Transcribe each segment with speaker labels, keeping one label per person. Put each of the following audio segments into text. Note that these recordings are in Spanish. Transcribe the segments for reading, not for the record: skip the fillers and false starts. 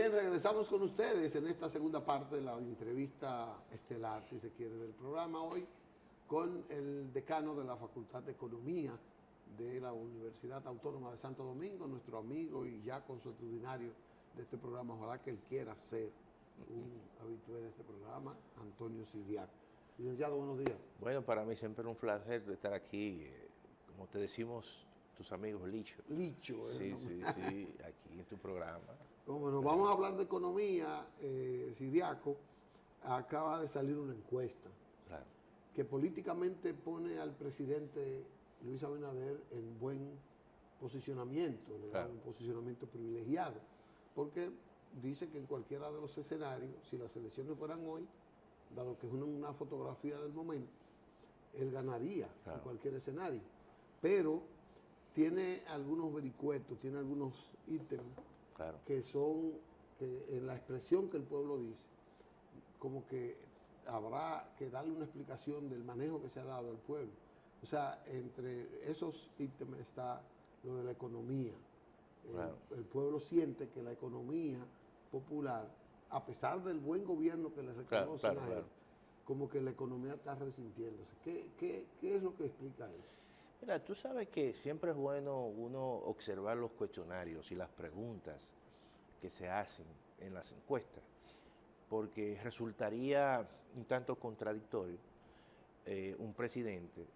Speaker 1: Bien, regresamos con ustedes en esta segunda parte de la entrevista estelar, si se quiere, del programa hoy, con el decano de la Facultad de Economía de la Universidad Autónoma de Santo Domingo, nuestro amigo y ya consuetudinario de este programa, ojalá que él quiera ser un habitué de este programa, Antonio Sidiaco. Licenciado, buenos días.
Speaker 2: Bueno, para mí siempre es un placer estar aquí, como te decimos tus amigos, Licho.
Speaker 1: Licho,
Speaker 2: Sí, sí, sí, aquí en tu programa.
Speaker 1: Bueno, vamos a hablar de economía, Sidiaco. Acaba de salir una encuesta
Speaker 2: Claro,
Speaker 1: que políticamente pone al presidente Luis Abinader en buen posicionamiento, le da
Speaker 2: claro,
Speaker 1: un posicionamiento privilegiado, porque dice que en cualquiera de los escenarios, si las elecciones fueran hoy, dado que es una fotografía del momento, él ganaría en
Speaker 2: claro,
Speaker 1: cualquier escenario. Pero tiene algunos vericuetos, tiene algunos ítems
Speaker 2: claro.
Speaker 1: que son, que en la expresión que el pueblo dice, como que habrá que darle una explicación del manejo que se ha dado al pueblo. O sea, entre esos ítems está lo de la economía.
Speaker 2: Claro.
Speaker 1: El pueblo siente que la economía popular, a pesar del buen gobierno que le
Speaker 2: Claro,
Speaker 1: reconocen
Speaker 2: claro,
Speaker 1: a él,
Speaker 2: claro.
Speaker 1: como que la economía está resintiéndose. ¿Qué es lo que explica eso?
Speaker 2: Mira, tú sabes que siempre es bueno uno observar los cuestionarios y las preguntas que se hacen en las encuestas, porque resultaría un tanto contradictorio un presidente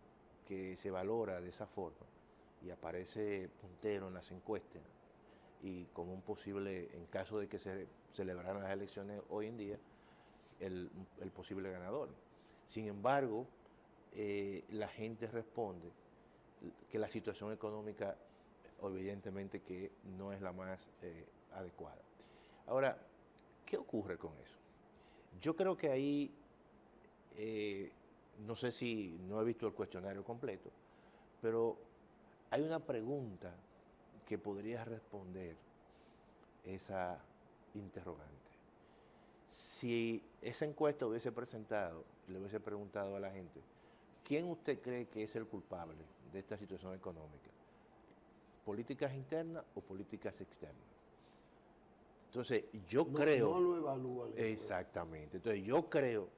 Speaker 2: que se valora de esa forma y aparece puntero en las encuestas y como un posible, en caso de que se celebraran las elecciones hoy en día, el posible ganador. Sin embargo, la gente responde que la situación económica evidentemente que no es la más adecuada. Ahora, ¿qué ocurre con eso? Yo creo que ahí, no sé si no he visto el cuestionario completo, pero hay una pregunta que podría responder esa interrogante. Si esa encuesta hubiese presentado y le hubiese preguntado a la gente, ¿quién usted cree que es el culpable de esta situación económica? ¿Políticas internas o políticas externas? Entonces, yo
Speaker 1: No, no
Speaker 2: creo,
Speaker 1: lo evalúa la encuesta.
Speaker 2: exactamente, entonces yo creo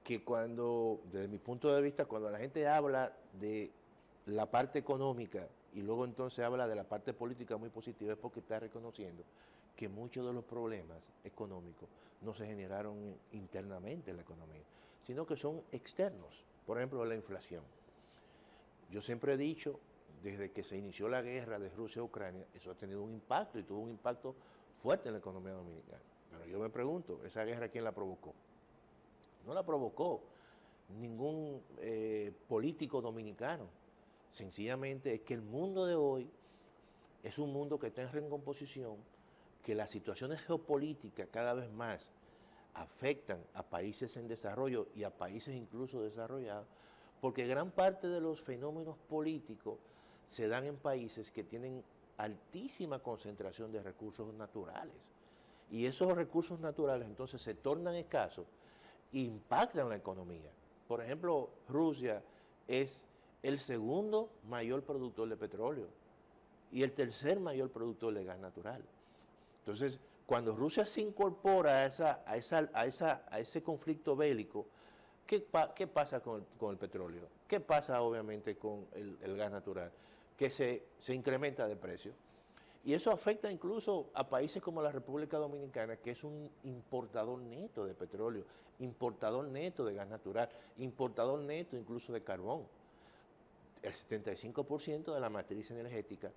Speaker 2: que cuando, desde mi punto de vista, cuando la gente habla de la parte económica y luego entonces habla de la parte política muy positiva, es porque está reconociendo que muchos de los problemas económicos no se generaron internamente en la economía, sino que son externos. Por ejemplo, la inflación. Yo siempre he dicho, desde que se inició la guerra de Rusia a Ucrania, eso ha tenido un impacto y tuvo un impacto fuerte en la economía dominicana. Pero yo me pregunto, ¿esa guerra quién la provocó? No la provocó ningún político dominicano. Sencillamente es que el mundo de hoy es un mundo que está en recomposición, que las situaciones geopolíticas cada vez más afectan a países en desarrollo y a países incluso desarrollados, porque gran parte de los fenómenos políticos se dan en países que tienen altísima concentración de recursos naturales. Y esos recursos naturales entonces se tornan escasos e impactan la economía. Por ejemplo, Rusia es el segundo mayor productor de petróleo y el tercer mayor productor de gas natural. Entonces, cuando Rusia se incorpora a ese conflicto bélico, ¿qué pasa con el petróleo? ¿Qué pasa obviamente con el gas natural? Que se incrementa de precio. Y eso afecta incluso a países como la República Dominicana, que es un importador neto de petróleo, importador neto de gas natural, importador neto incluso de carbón. El 75% de la matriz energética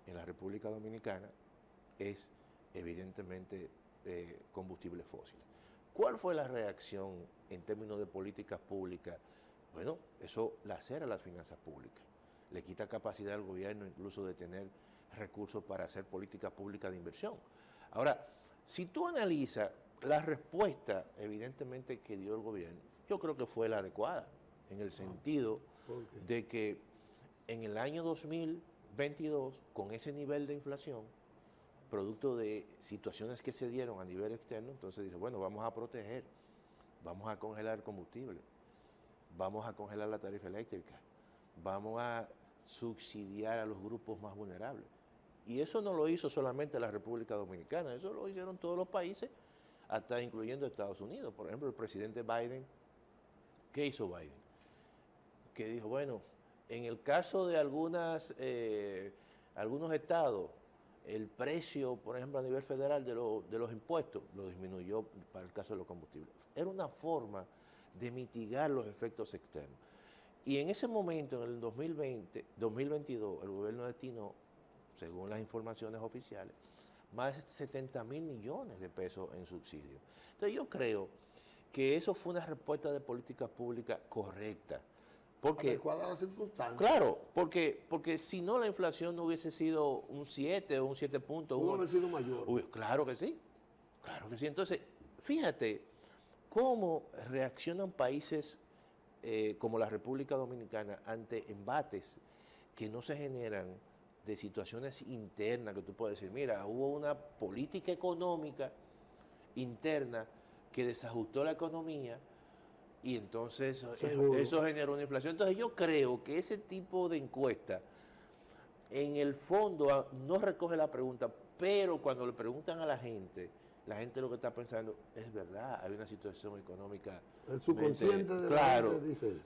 Speaker 2: en la República Dominicana es evidentemente combustibles fósiles. ¿Cuál fue la reacción en términos de políticas públicas? Bueno, eso lacera las finanzas públicas, le quita capacidad al gobierno incluso de tener recursos para hacer políticas públicas de inversión. Ahora, si tú analizas la respuesta evidentemente que dio el gobierno, yo creo que fue la adecuada, en el sentido
Speaker 1: ¿Por qué?
Speaker 2: de que en el año 2022, con ese nivel de inflación, producto de situaciones que se dieron a nivel externo, entonces dice, bueno, vamos a proteger, vamos a congelar el combustible, vamos a congelar la tarifa eléctrica, vamos a subsidiar a los grupos más vulnerables. Y eso no lo hizo solamente la República Dominicana, eso lo hicieron todos los países, hasta incluyendo Estados Unidos. Por ejemplo, el presidente Biden, ¿qué hizo Biden? Que dijo, bueno, en el caso de algunos estados, el precio, por ejemplo, a nivel federal de los impuestos, lo disminuyó para el caso de los combustibles. Era una forma de mitigar los efectos externos. Y en ese momento, en el 2022, el gobierno destinó, según las informaciones oficiales, más de 70.000 millones de pesos en subsidios. Entonces yo creo que eso fue una respuesta de política pública correcta. Porque,
Speaker 1: adecuada a las circunstancias.
Speaker 2: Claro, porque si no la inflación no hubiese sido un 7 o un 7 puntos.
Speaker 1: Pudo haber sido mayor.
Speaker 2: Claro que sí, claro que sí. Entonces, fíjate cómo reaccionan países como la República Dominicana ante embates que no se generan de situaciones internas, que tú puedes decir, mira, hubo una política económica interna que desajustó la economía y entonces eso generó una inflación. Entonces yo creo que ese tipo de encuesta en el fondo no recoge la pregunta, pero cuando le preguntan a la gente lo que está pensando es verdad, hay una situación económica.
Speaker 1: El subconsciente de
Speaker 2: claro,
Speaker 1: la gente dice eso.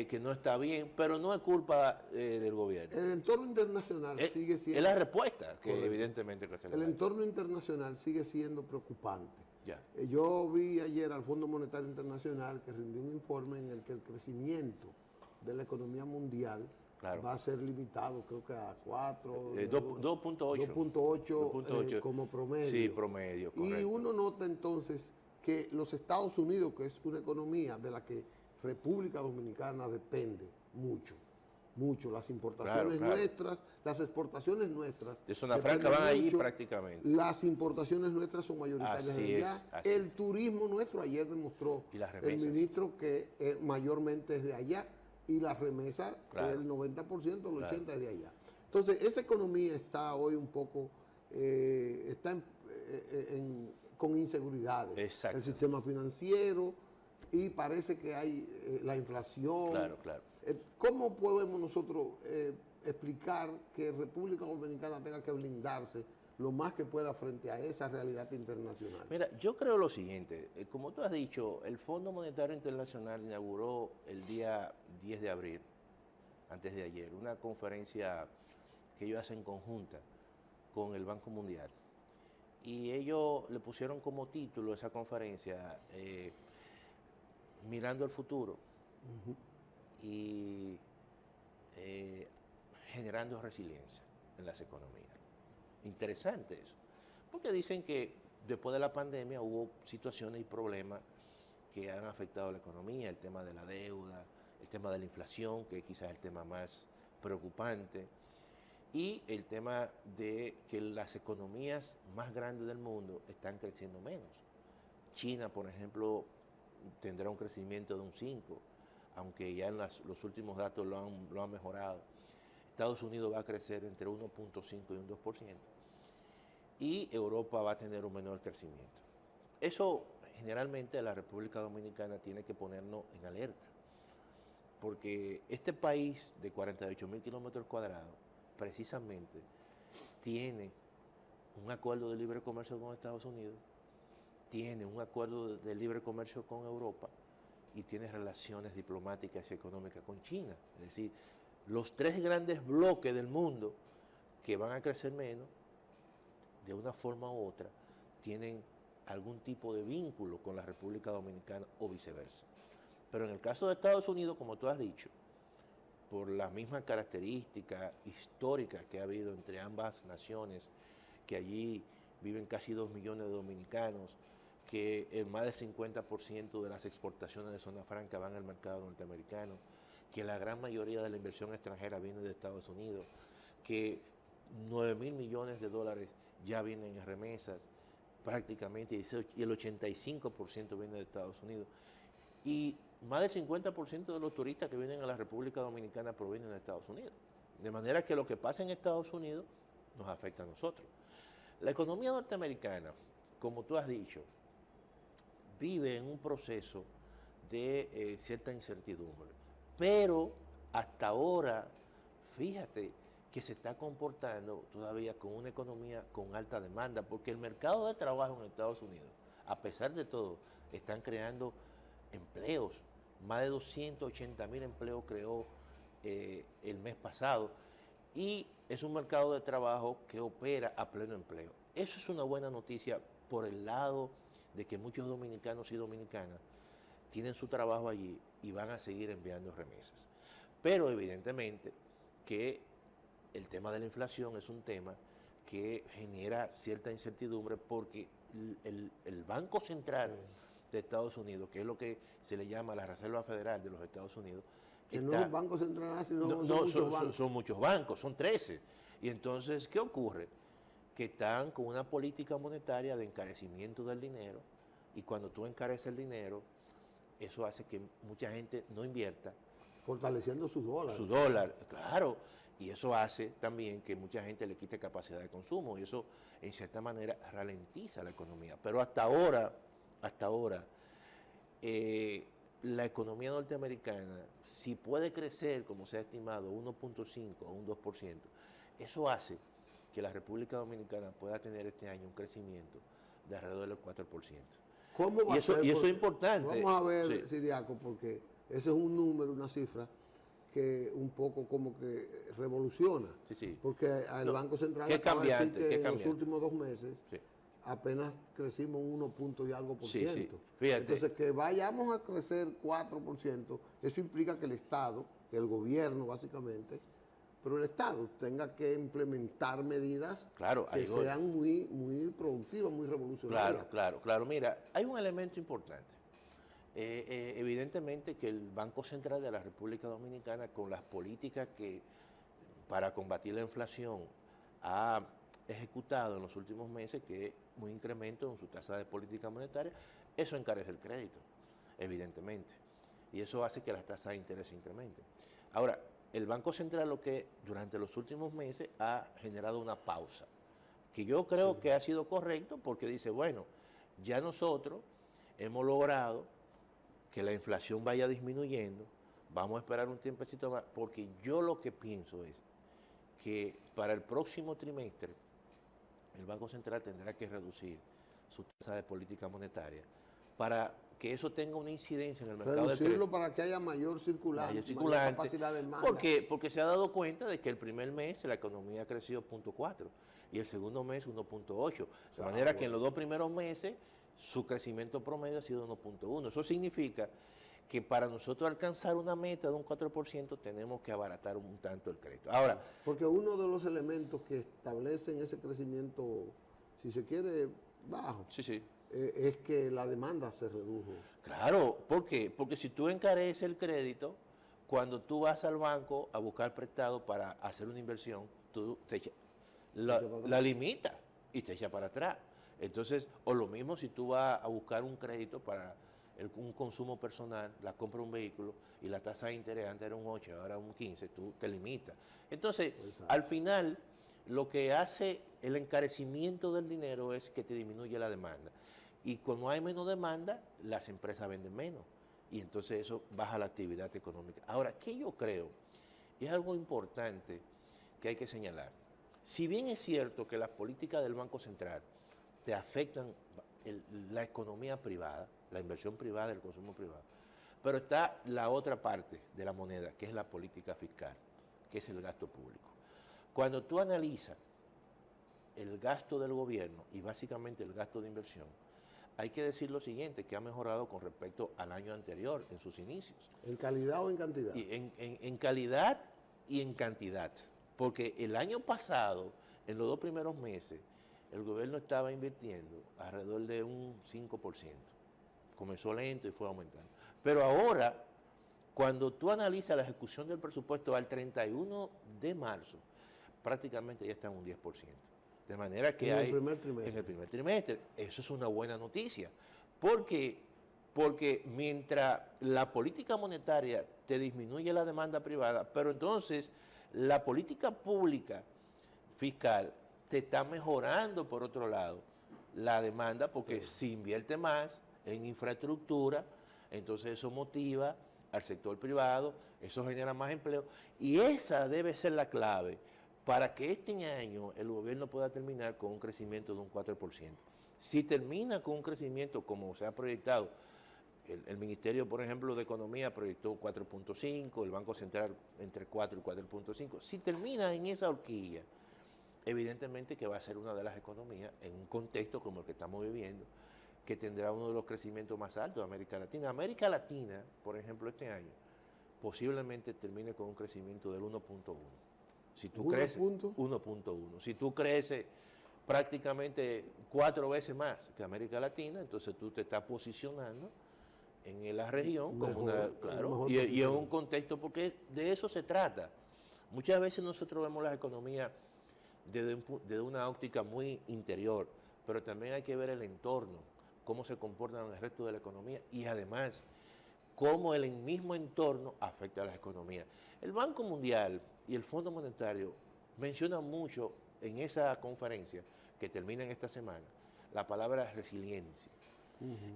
Speaker 2: Que no está bien, pero no es culpa del gobierno.
Speaker 1: El entorno internacional sigue siendo...
Speaker 2: Es la respuesta que correcto. Evidentemente... Que
Speaker 1: el entorno internacional sigue siendo preocupante.
Speaker 2: Ya.
Speaker 1: Yo vi ayer al Fondo Monetario Internacional que rindió un informe en el que el crecimiento de la economía mundial va a ser limitado, creo que a 2.8 como promedio.
Speaker 2: Sí, promedio, correcto.
Speaker 1: Y uno nota entonces que los Estados Unidos, que es una economía de la que República Dominicana depende mucho, las importaciones nuestras, las exportaciones nuestras.
Speaker 2: De Zona Franca van allí prácticamente.
Speaker 1: Las importaciones nuestras son mayoritarias de allá. El turismo nuestro, ayer demostró el ministro que mayormente es de allá, y la remesa, el 90%, el 80% es de allá. Entonces, esa economía está hoy un poco, con inseguridades. El sistema financiero, y parece que hay la inflación.
Speaker 2: Claro.
Speaker 1: ¿Cómo podemos nosotros explicar que República Dominicana tenga que blindarse lo más que pueda frente a esa realidad internacional?
Speaker 2: Mira, yo creo lo siguiente, como tú has dicho, el Fondo Monetario Internacional inauguró el día 10 de abril, antes de ayer, una conferencia que ellos hacen conjunta con el Banco Mundial. Y ellos le pusieron como título a esa conferencia, Mirando el futuro. Y generando resiliencia en las economías. Interesante eso, porque dicen que después de la pandemia hubo situaciones y problemas que han afectado a la economía, el tema de la deuda, el tema de la inflación, que quizás es el tema más preocupante, y el tema de que las economías más grandes del mundo están creciendo menos. China, por ejemplo, tendrá un crecimiento de un 5%, aunque ya en los últimos datos lo han mejorado. Estados Unidos va a crecer entre 1.5 y un 2%, y Europa va a tener un menor crecimiento. Eso generalmente la República Dominicana tiene que ponernos en alerta, porque este país de 48.000 kilómetros cuadrados precisamente tiene un acuerdo de libre comercio con Estados Unidos, tiene un acuerdo de libre comercio con Europa y tiene relaciones diplomáticas y económicas con China. Es decir, los tres grandes bloques del mundo que van a crecer menos, de una forma u otra, tienen algún tipo de vínculo con la República Dominicana o viceversa. Pero en el caso de Estados Unidos, como tú has dicho, por las mismas características históricas que ha habido entre ambas naciones, que allí viven casi 2 millones de dominicanos, que el más del 50% de las exportaciones de Zona Franca van al mercado norteamericano, que la gran mayoría de la inversión extranjera viene de Estados Unidos, que 9.000 millones de dólares ya vienen en remesas prácticamente, y el 85% viene de Estados Unidos. Y más del 50% de los turistas que vienen a la República Dominicana provienen de Estados Unidos. De manera que lo que pasa en Estados Unidos nos afecta a nosotros. La economía norteamericana, como tú has dicho, vive en un proceso de cierta incertidumbre. Pero hasta ahora, fíjate que se está comportando todavía con una economía con alta demanda, porque el mercado de trabajo en Estados Unidos, a pesar de todo, están creando empleos. Más de 280.000 empleos creó el mes pasado, y es un mercado de trabajo que opera a pleno empleo. Eso es una buena noticia por el lado de que muchos dominicanos y dominicanas tienen su trabajo allí y van a seguir enviando remesas. Pero evidentemente que el tema de la inflación es un tema que genera cierta incertidumbre, porque el Banco Central de Estados Unidos, que es lo que se le llama la Reserva Federal de los Estados Unidos,
Speaker 1: que no es un banco central, sino
Speaker 2: son muchos bancos, son 13. Y entonces, ¿qué ocurre? Que están con una política monetaria de encarecimiento del dinero, y cuando tú encareces el dinero, eso hace que mucha gente no invierta.
Speaker 1: Fortaleciendo su dólar.
Speaker 2: Su dólar, claro. Y eso hace también que mucha gente le quite capacidad de consumo, y eso en cierta manera ralentiza la economía. Pero hasta ahora, la economía norteamericana, si puede crecer, como se ha estimado, 1.5 o un 2%, eso hace que la República Dominicana pueda tener este año un crecimiento de alrededor del 4%.
Speaker 1: ¿Cómo va a ser?
Speaker 2: Y eso es importante.
Speaker 1: Vamos a ver, Ciriaco, porque ese es un número, una cifra que un poco como que revoluciona.
Speaker 2: Sí.
Speaker 1: Porque el Banco Central acaba de decir que en los últimos 2 meses apenas crecimos 1 punto y algo por ciento.
Speaker 2: Fíjate.
Speaker 1: Entonces, que vayamos a crecer 4%, eso implica que el Estado, que el gobierno básicamente, pero el Estado tenga que implementar medidas que sean muy productivas, muy revolucionarias.
Speaker 2: Claro. Mira, hay un elemento importante. Evidentemente que el Banco Central de la República Dominicana, con las políticas que para combatir la inflación ha ejecutado en los últimos meses, que es un incremento en su tasa de política monetaria, eso encarece el crédito, evidentemente, y eso hace que las tasas de interés se incrementen. Ahora, el Banco Central lo que durante los últimos meses ha generado una pausa, que yo creo que ha sido correcto, porque dice, bueno, ya nosotros hemos logrado que la inflación vaya disminuyendo, vamos a esperar un tiempecito más, porque yo lo que pienso es que para el próximo trimestre el Banco Central tendrá que reducir su tasa de política monetaria para que eso tenga una incidencia en el mercado del crédito.
Speaker 1: Para que haya mayor circulante, mayor capacidad de demanda.
Speaker 2: Porque se ha dado cuenta de que el primer mes la economía ha crecido 0.4 y el segundo mes 1.8. De manera que en los 2 primeros meses su crecimiento promedio ha sido 1.1. Eso significa que para nosotros alcanzar una meta de un 4% tenemos que abaratar un tanto el crédito. Ahora,
Speaker 1: porque uno de los elementos que establecen ese crecimiento, si se quiere, bajo, es que la demanda se redujo.
Speaker 2: Claro, ¿por qué? Porque si tú encareces el crédito, cuando tú vas al banco a buscar prestado para hacer una inversión, tú la limitas y te echa para atrás. Entonces, o lo mismo si tú vas a buscar un crédito para un consumo personal, la compra de un vehículo y la tasa de interés antes era un 8, ahora un 15, tú te limitas. Entonces, al final, lo que hace el encarecimiento del dinero es que te disminuye la demanda. Y cuando hay menos demanda, las empresas venden menos. Y entonces eso baja la actividad económica. Ahora, ¿qué yo creo? Y es algo importante que hay que señalar. Si bien es cierto que las políticas del Banco Central te afectan la economía privada, la inversión privada, el consumo privado, pero está la otra parte de la moneda, que es la política fiscal, que es el gasto público. Cuando tú analizas el gasto del gobierno y básicamente el gasto de inversión, hay que decir lo siguiente, que ha mejorado con respecto al año anterior, en sus inicios.
Speaker 1: ¿En calidad o en cantidad?
Speaker 2: En calidad y en cantidad, porque el año pasado, en los 2 primeros meses, el gobierno estaba invirtiendo alrededor de un 5%. Comenzó lento y fue aumentando. Pero ahora, cuando tú analizas la ejecución del presupuesto al 31 de marzo, prácticamente ya está en un 10%. De manera que
Speaker 1: en el primer trimestre.
Speaker 2: En el primer trimestre. Eso es una buena noticia. Porque mientras la política monetaria te disminuye la demanda privada, pero entonces la política pública fiscal te está mejorando, por otro lado, la demanda, porque si invierte más en infraestructura, entonces eso motiva al sector privado, eso genera más empleo, y esa debe ser la clave para que este año el gobierno pueda terminar con un crecimiento de un 4%. Si termina con un crecimiento como se ha proyectado, el Ministerio, por ejemplo, de Economía proyectó 4.5, el Banco Central entre 4 y 4.5. Si termina en esa horquilla, evidentemente que va a ser una de las economías, en un contexto como el que estamos viviendo, que tendrá uno de los crecimientos más altos de América Latina. América Latina, por ejemplo, este año, posiblemente termine con un crecimiento del 1.1. Si tú creces 1.1, si tú creces prácticamente 4 veces más que América Latina, entonces tú te estás posicionando en la región como una, claro, y en un contexto, porque de eso se trata. Muchas veces nosotros vemos las economías desde una óptica muy interior, pero también hay que ver el entorno, cómo se comportan el resto de la economía y además cómo el mismo entorno afecta a las economías. El Banco Mundial y el Fondo Monetario mencionan mucho en esa conferencia que termina en esta semana la palabra resiliencia.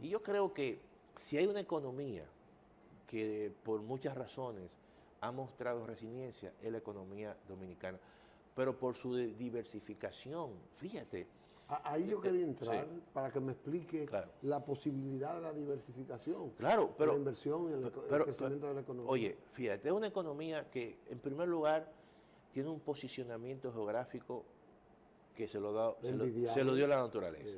Speaker 2: Y yo creo que si hay una economía que por muchas razones ha mostrado resiliencia, es la economía dominicana, pero por su diversificación, fíjate.
Speaker 1: Ahí yo quería entrar para que me explique la posibilidad de la diversificación,
Speaker 2: claro, pero,
Speaker 1: la inversión y el crecimiento de la economía.
Speaker 2: Oye, fíjate, es una economía que en primer lugar tiene un posicionamiento geográfico que se lo dio la naturaleza.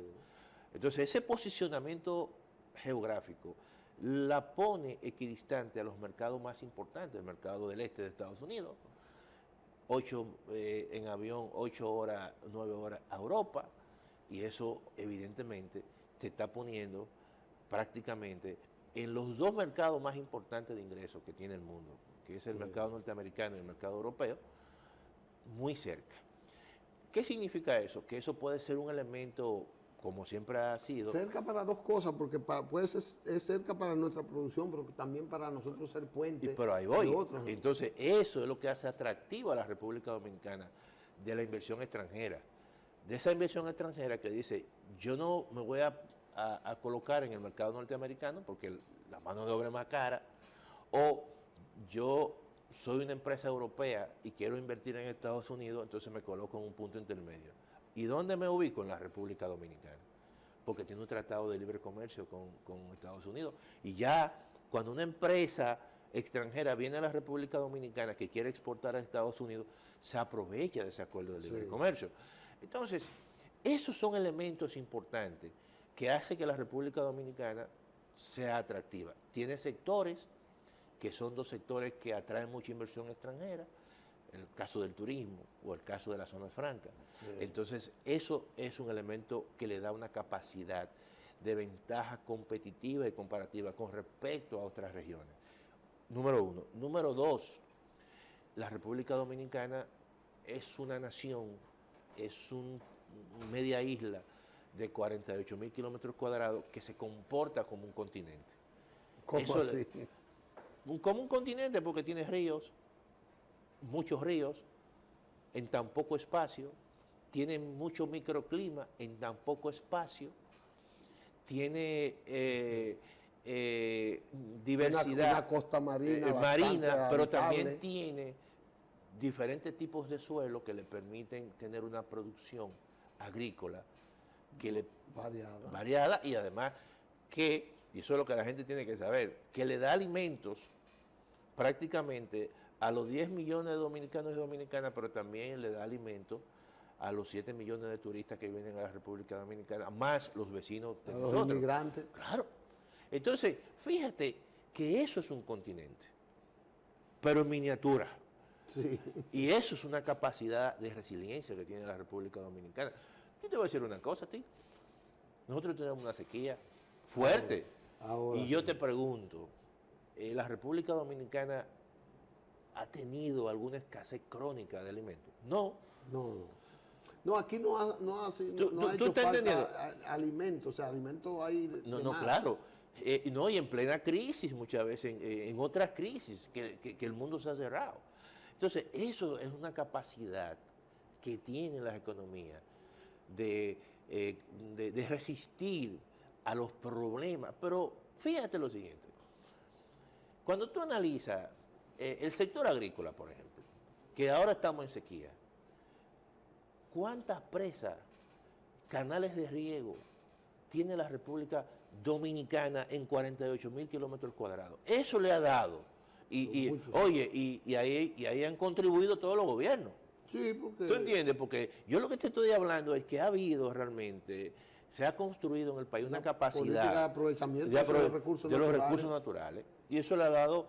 Speaker 2: Entonces ese posicionamiento geográfico la pone equidistante a los mercados más importantes, el mercado del este de Estados Unidos, 8 en avión, 8 horas, 9 horas a Europa, y eso evidentemente te está poniendo prácticamente en los dos mercados más importantes de ingresos que tiene el mundo, que es el mercado norteamericano y el mercado europeo, muy cerca. ¿Qué significa eso? Que eso puede ser un elemento, como siempre ha sido.
Speaker 1: Cerca para dos cosas, porque puede ser es cerca para nuestra producción, pero también para nosotros ser puente.
Speaker 2: Pero ahí voy. Entonces, eso es lo que hace atractiva a la República Dominicana de la inversión extranjera. De esa inversión extranjera que dice, yo no me voy a colocar en el mercado norteamericano porque la mano de obra es más cara, o yo soy una empresa europea y quiero invertir en Estados Unidos, entonces me coloco en un punto intermedio. ¿Y dónde me ubico? En la República Dominicana, porque tiene un tratado de libre comercio con Estados Unidos. Y ya cuando una empresa extranjera viene a la República Dominicana que quiere exportar a Estados Unidos, se aprovecha de ese acuerdo de libre comercio. Entonces, esos son elementos importantes que hacen que la República Dominicana sea atractiva. Tiene sectores que son dos sectores que atraen mucha inversión extranjera, el caso del turismo o el caso de las zonas francas. Entonces, eso es un elemento que le da una capacidad de ventaja competitiva y comparativa con respecto a otras regiones. Número uno. Número dos, la República Dominicana es una nación, es una media isla de 48.000 kilómetros cuadrados que se comporta como un continente.
Speaker 1: ¿Cómo así?
Speaker 2: Como un continente porque tiene ríos, muchos ríos, en tan poco espacio, tiene mucho microclima en tan poco espacio, tiene diversidad.
Speaker 1: Una costa marina,
Speaker 2: marina, pero también tiene diferentes tipos de suelo que le permiten tener una producción agrícola que variada y además que, y eso es lo que la gente tiene que saber, que le da alimentos prácticamente a los 10 millones de dominicanos y dominicanas, pero también le da alimentos a los 7 millones de turistas que vienen a la República Dominicana, más los vecinos de nosotros.
Speaker 1: Los inmigrantes.
Speaker 2: Claro. Entonces, fíjate que eso es un continente, pero en miniatura.
Speaker 1: Sí.
Speaker 2: Y eso es una capacidad de resiliencia que tiene la República Dominicana. Yo te voy a decir una cosa a ti. Nosotros tenemos una sequía fuerte.
Speaker 1: Ahora
Speaker 2: y yo te pregunto, ¿la República Dominicana ha tenido alguna escasez crónica de alimentos? No.
Speaker 1: No, aquí no ha hecho falta alimentos, o sea, alimentos hay
Speaker 2: No, claro. No, y en plena crisis muchas veces, en otras crisis, que el mundo se ha cerrado. Entonces, eso es una capacidad que tienen las economías de resistir a los problemas. Pero fíjate lo siguiente, cuando tú analizas el sector agrícola, por ejemplo, que ahora estamos en sequía, ¿cuántas presas, canales de riego tiene la República Dominicana en 48.000 kilómetros cuadrados? Eso le ha dado. Y ahí han contribuido todos los gobiernos.
Speaker 1: Sí, porque...
Speaker 2: ¿Tú entiendes? Porque yo lo que te estoy hablando es que ha habido realmente, se ha construido en el país una capacidad
Speaker 1: de aprovechamiento de
Speaker 2: los recursos naturales. Y eso le ha dado,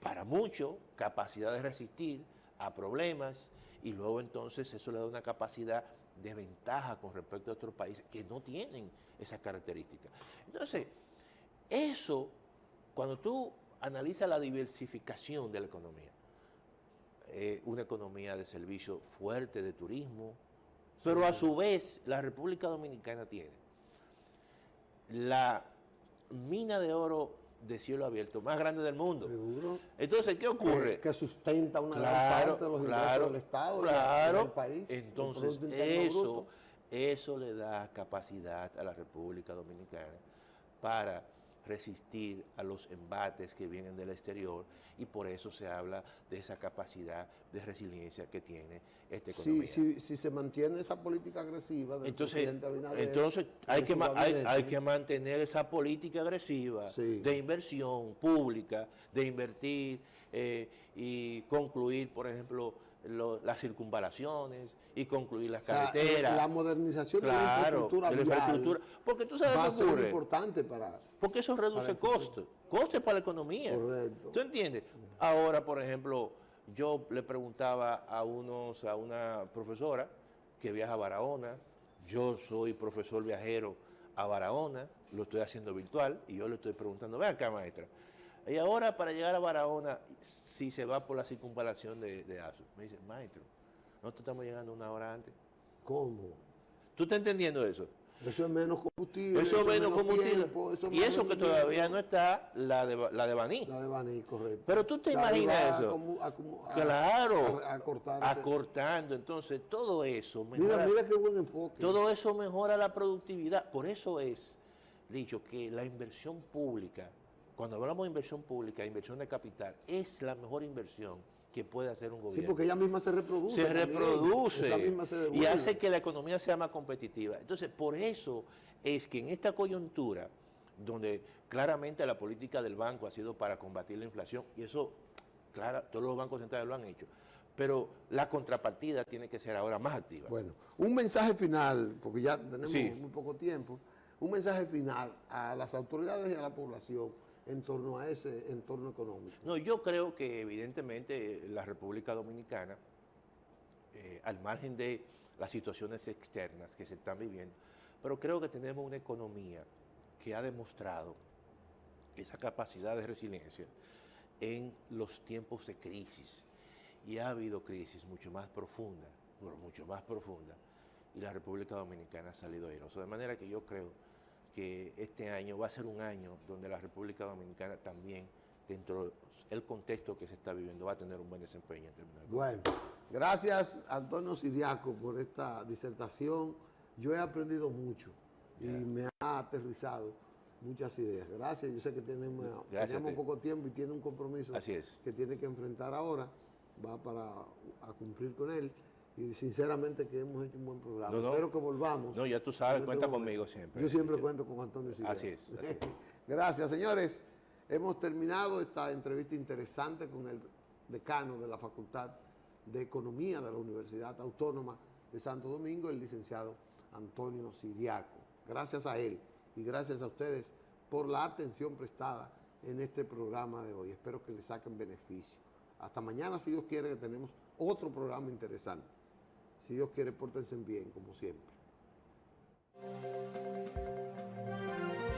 Speaker 2: para mucho, capacidad de resistir a problemas, y luego entonces eso le da una capacidad de ventaja con respecto a otros países que no tienen esas características. Entonces, eso, cuando tú analizas la diversificación de la economía, una economía de servicio fuerte, de turismo, pero a su vez la República Dominicana tiene la mina de oro de cielo abierto más grande del mundo.
Speaker 1: Seguro.
Speaker 2: Entonces, ¿qué ocurre?
Speaker 1: Que sustenta una gran parte de los ingresos del Estado y del país.
Speaker 2: Entonces, eso le da capacidad a la República Dominicana para resistir a los embates que vienen del exterior, y por eso se habla de esa capacidad de resiliencia que tiene esta economía.
Speaker 1: Si se mantiene esa política agresiva del presidente Abinader,
Speaker 2: entonces hay que mantener esa política agresiva de inversión pública, de invertir y concluir, por ejemplo, las circunvalaciones y concluir las carreteras.
Speaker 1: La modernización de la infraestructura vial,
Speaker 2: porque tú sabes
Speaker 1: va a
Speaker 2: lo que ocurre.
Speaker 1: ser importante porque
Speaker 2: eso reduce costes para la economía.
Speaker 1: Correcto.
Speaker 2: ¿Tú entiendes? Ahora, por ejemplo, yo le preguntaba a una profesora que viaja a Barahona. Yo soy profesor viajero a Barahona, lo estoy haciendo virtual, y yo le estoy preguntando, ven acá, maestra, y ahora para llegar a Barahona, si se va por la circunvalación de Azu, me dice, maestro, nosotros estamos llegando 1 hora antes.
Speaker 1: ¿Cómo?
Speaker 2: ¿Tú estás entendiendo eso?
Speaker 1: Eso es menos combustible.
Speaker 2: Eso es menos combustible. Y eso que todavía no está la de Baní.
Speaker 1: La de Baní, correcto.
Speaker 2: Pero tú te imaginas eso. Claro.
Speaker 1: Acortando.
Speaker 2: Entonces, todo eso mejora.
Speaker 1: Mira qué buen enfoque.
Speaker 2: Todo eso mejora la productividad. Por eso es dicho que la inversión pública, cuando hablamos de inversión pública, inversión de capital, es la mejor inversión que puede hacer un gobierno.
Speaker 1: Sí, porque ella misma se reproduce.
Speaker 2: Se reproduce y hace que la economía sea más competitiva. Entonces, por eso es que en esta coyuntura, donde claramente la política del banco ha sido para combatir la inflación, y eso, claro, todos los bancos centrales lo han hecho, pero la contrapartida tiene que ser ahora más activa.
Speaker 1: Bueno, un mensaje final, porque ya tenemos muy poco tiempo, un mensaje final a las autoridades y a la población en torno a ese entorno económico.
Speaker 2: No, yo creo que evidentemente la República Dominicana, al margen de las situaciones externas que se están viviendo, pero creo que tenemos una economía que ha demostrado esa capacidad de resiliencia en los tiempos de crisis, y ha habido crisis mucho más profunda, y la República Dominicana ha salido airosa. De manera que yo creo que este año va a ser un año donde la República Dominicana también, dentro del contexto que se está viviendo, va a tener un buen desempeño en términos de...
Speaker 1: Bueno, gracias Antonio Siriaco por esta disertación. Yo he aprendido mucho y me ha aterrizado muchas ideas. Gracias, yo sé que tenemos poco tiempo y tiene un compromiso que tiene que enfrentar ahora, va a cumplir con él. Y sinceramente que hemos hecho un buen programa. Espero que volvamos.
Speaker 2: No, ya tú sabes, cuenta conmigo siempre.
Speaker 1: Yo siempre cuento con Antonio Siriaco.
Speaker 2: Así es.
Speaker 1: Gracias, señores. Hemos terminado esta entrevista interesante con el decano de la Facultad de Economía de la Universidad Autónoma de Santo Domingo, el licenciado Antonio Siriaco. Gracias a él y gracias a ustedes por la atención prestada en este programa de hoy. Espero que le saquen beneficio. Hasta mañana, si Dios quiere, que tenemos otro programa interesante. Si Dios quiere, pórtense bien, como siempre.